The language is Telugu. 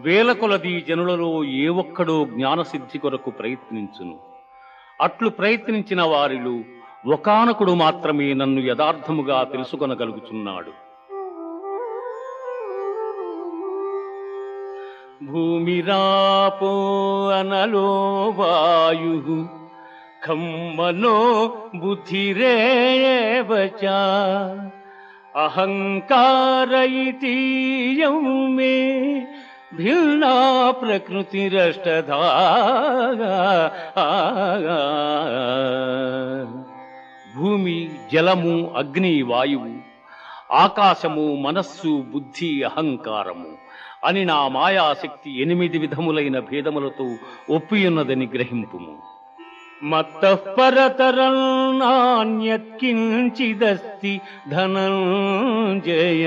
వేల కొలది జనులలో ఏ ఒక్కడో జ్ఞానసిద్ధి కొరకు ప్రయత్నించును. అట్లు ప్రయత్నించిన వారిలో ఒకానకుడు మాత్రమే నన్ను యథార్థముగా తెలుసుకొనగలుగుచున్నాడు. భూమిరాపో అనలో వాయు ఖమ్మనో బుద్ధిరేవచ అహంకార ఇతీయం మే భిన్నా ప్రకృతిరష్టధా. భూమి, జలము, అగ్ని, వాయువు, ఆకాశము, మనస్సు, బుద్ధి, అహంకారము అని నా మాయాశక్తి 8 విధములైన భేదములతో ఒప్పియున్నదని గ్రహింపుము. మత్తః పరతరం నాన్యత్ కించిదస్తి ధనంజయ.